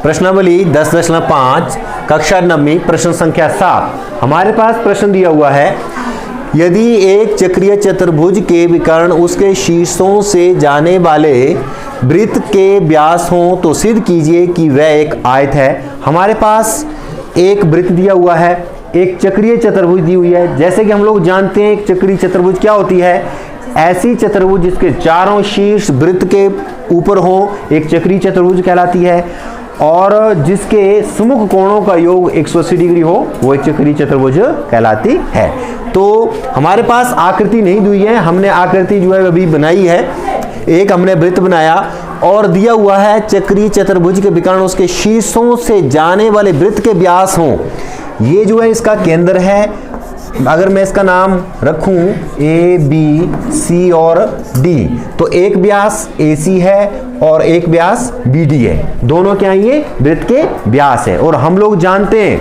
प्रश्नावली 10.5 कक्षा 9वीं प्रश्न संख्या 7। हमारे पास प्रश्न दिया हुआ है, यदि एक चक्रीय चतुर्भुज के विकर्ण उसके शीर्षों से जाने वाले वृत्त के व्यास हों तो सिद्ध कीजिए कि वह एक आयत है। हमारे पास एक वृत्त दिया हुआ है, एक चक्रीय चतुर्भुज दी हुई है। जैसे कि हम लोग जानते हैं एक चक्रीय चतुर्भुज क्या होती है, ऐसी चतुर्भुज जिसके चारों शीर्ष वृत्त के ऊपर हो एक चक्रीय चतुर्भुज कहलाती है, और जिसके सुमुख कोणों का योग 180 डिग्री हो वो एक चक्रीय चतुर्भुज कहलाती है। तो हमारे पास आकृति नहीं दी हुई है, हमने आकृति जो है अभी बनाई है। एक हमने वृत्त बनाया और दिया हुआ है चक्रीय चतुर्भुज के विकर्ण उसके शीर्षों से जाने वाले वृत्त के व्यास हों। ये जो है इसका केंद्र है। अगर मैं इसका नाम रखूं ए बी सी और डी, तो एक व्यास AC है और एक व्यास BD है। दोनों क्या ये वृत्त के व्यास है। और हम लोग जानते हैं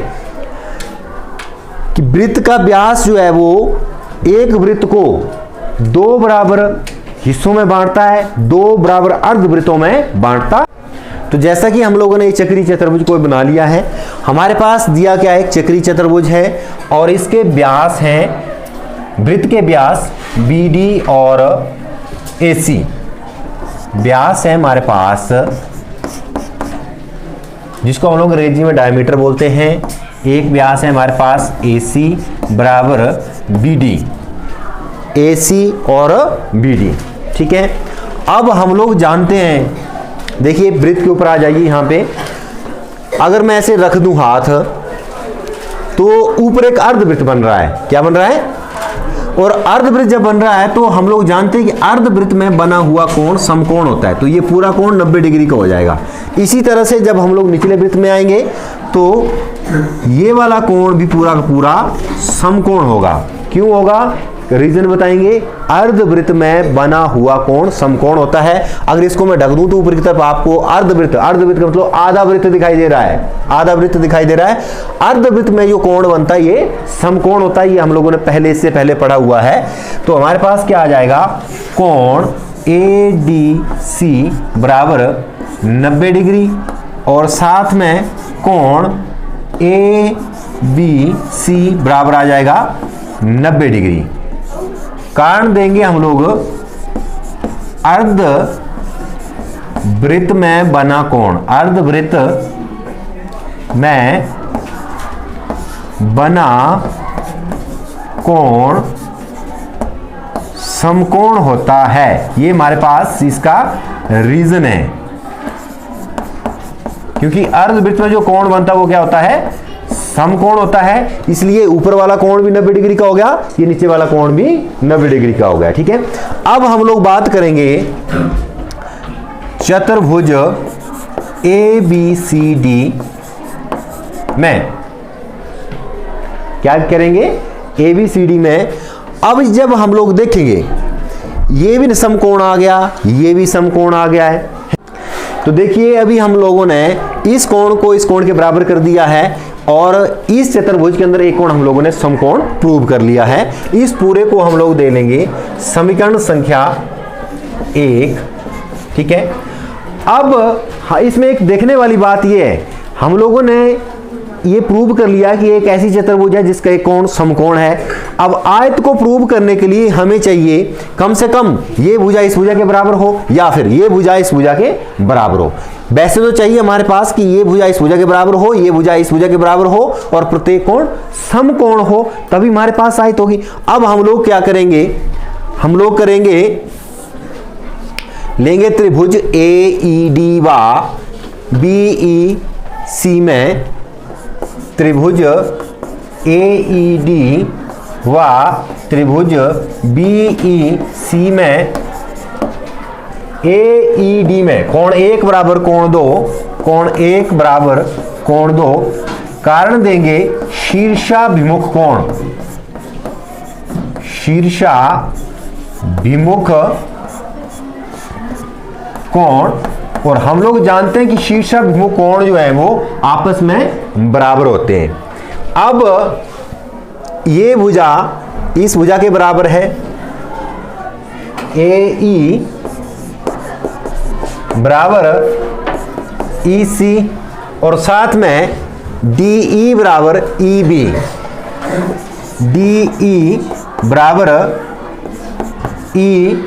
कि वृत्त का व्यास जो है वो एक वृत्त को 2 बराबर हिस्सों में बांटता है, 2 बराबर अर्धवृत्तों में बांटता। तो जैसा कि हम लोगों ने एक चक्रीय चतुर्भुज को बना लिया है, हमारे पास दिया क्या है, एक चक्रीय चतुर्भुज है और इसके व्यास हैं, वृत्त के व्यास BD और AC व्यास है हमारे पास, जिसको हम लोग अंग्रेजी में डायमीटर बोलते हैं। एक व्यास है हमारे पास AC बराबर BD, AC और BD, ठीक है। अब हम लोग जानते हैं, देखिए वृत्त के ऊपर आ जाइए। यहाँ पे अगर मैं ऐसे रख दूं हाथ तो ऊपर एक अर्धवृत्त बन रहा है। क्या बन रहा है? और अर्धवृत्त जब बन रहा है तो हम लोग जानते हैं कि अर्धवृत्त में बना हुआ कोण समकोण होता है, तो ये पूरा कोण 90 डिग्री का हो जाएगा। इसी तरह से जब हम लोग निचले वृत्त में आएंगे तो ये वाला कोण भी पूरा का पूरा समकोण होगा। क्यों होगा? रीजन बताएंगे। अर्धवृत्त में बना हुआ कोण समकोण होता है। अगर इसको मैं ढक दूं तो ऊपर की तरफ आपको अर्धवृत्त, अर्धवृत्त का मतलब आधा वृत्त दिखाई दे रहा है, आधा वृत्त दिखाई दे रहा है। अर्धवृत्त में जो कोण बनता है ये समकोण होता है। ये हम लोगों ने इससे पहले पढ़ा हुआ है। तो हमारे पास क्या आ जाएगा, कोण ADC बराबर 90 डिग्री और साथ में कोण ABC बराबर आ जाएगा 90 डिग्री। कारण देंगे हम लोग अर्धवृत्त में बना कोण, अर्धवृत्त में बना कोण समकोण होता है। ये हमारे पास इसका रीजन है, क्योंकि अर्धवृत्त में जो कोण बनता है वो क्या होता है, समकोण होता है। इसलिए ऊपर वाला कोण भी 90 डिग्री का हो गया, ये नीचे वाला कोण भी 90 डिग्री का हो गया, ठीक है। अब हम लोग बात करेंगे चतुर्भुज ABCD में। क्या करेंगे? ABCD में। अब जब हम लोग देखेंगे ये भी समकोण आ गया, ये भी समकोण आ गया है। तो देखिए अभी हम लोगों ने इस कोण को इस कोण के बराबर कर दिया है और इस चतुर्भुज के अंदर एक कोण हम लोगों ने समकोण प्रूव कर लिया है। इस पूरे को हम लोग दे लेंगे समीकरण संख्या 1, ठीक है। अब इसमें एक देखने वाली बात यह है, हम लोगों ने ये प्रूव कर लिया कि एक ऐसी चतुर्भुज है जिसका एक कोण समकोण है। अब आयत को प्रूव करने के लिए हमें चाहिए कम से कम ये भुजा इस भुजा के बराबर हो या फिर ये भुजा इस भुजा के बराबर हो। वैसे तो चाहिए हमारे पास कि ये भुजा इस भुजा के बराबर हो, ये भुजा इस भुजा के बराबर हो और प्रत्येक कोण समकोण हो, तभी हमारे पास आयत होगी। अब हम लोग क्या करेंगे, हम लोग करेंगे लेंगे त्रिभुज AED व BEC में, त्रिभुज AED व त्रिभुज BEC में। AED में कोण 1 बराबर कोण 2, कोण 1 बराबर कोण 2। कारण देंगे शीर्षाभिमुख कोण, शीर्षाभिमुख कोण। और हम लोग जानते हैं कि शीर्षाभिमुख कोण जो है वो आपस में बराबर होते हैं। अब ये भुजा इस भुजा के बराबर है, AE बराबर EC और साथ में DE बराबर EB, DE बराबर EC,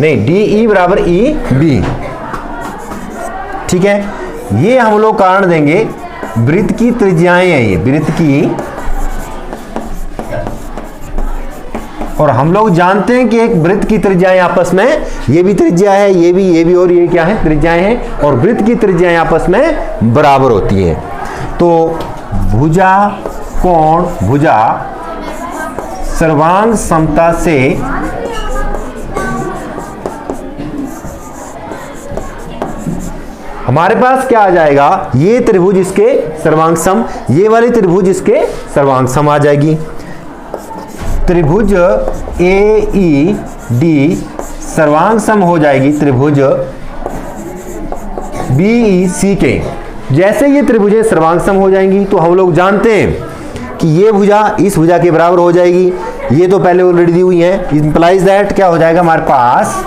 नहीं DE बराबर EB। ठीक है, ये हम लोग कारण देंगे, वृत्त की त्रिज्याएं हैं ये, वृत्त की, और हम लोग जानते हैं कि एक वृत्त की त्रिज्याएं आपस में, ये भी त्रिज्या है, ये भी, और ये क्या है, त्रिज्याएं हैं, और वृत्त की त्रिज्याएं आपस में बराबर होती हैं। तो भुजा कोण, भुजा सर्वांग समता से हमारे पास क्या आ जाएगा, ये त्रिभुज इसके सर्वांग सम, ये वाली त्रिभुज इसके सर्वांग सम आ जाएगी। त्रिभुज AED सर्वांग सम हो जाएगी त्रिभुज BEC के। जैसे ये त्रिभुजें सर्वांग सम हो जाएंगी तो हम लोग जानते हैं कि ये भुजा इस भुजा के बराबर हो जाएगी, ये तो पहले ऑलरेडी दी हुई है। इंप्लाइज दैट क्या हो जाएगा हमारे पास,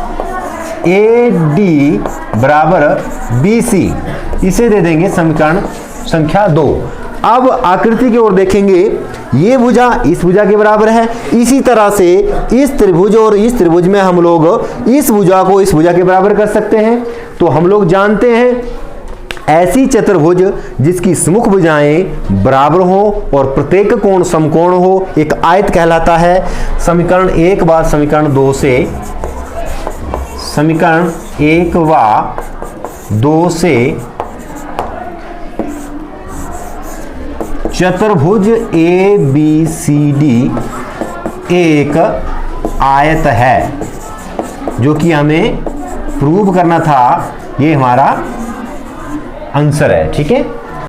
AD बराबर BC, इसे दे देंगे समीकरण संख्या 2। अब आकृति की ओर देखेंगे, ये भुजा इस भुजा के बराबर है, इसी तरह से इस त्रिभुज और इस त्रिभुज में हम लोग इस भुजा को इस भुजा के बराबर कर सकते हैं। तो हम लोग जानते हैं ऐसी चतुर्भुज जिसकी सम्मुख भुजाएं बराबर हो और प्रत्येक कोण समकोण हो, एक आयत कहलाता है। समीकरण 1 व समीकरण 2 से, समीकरण 1 व 2 से चतुर्भुज ABCD एक आयत है, जो कि हमें प्रूव करना था, ये हमारा आंसर है। ठीक है।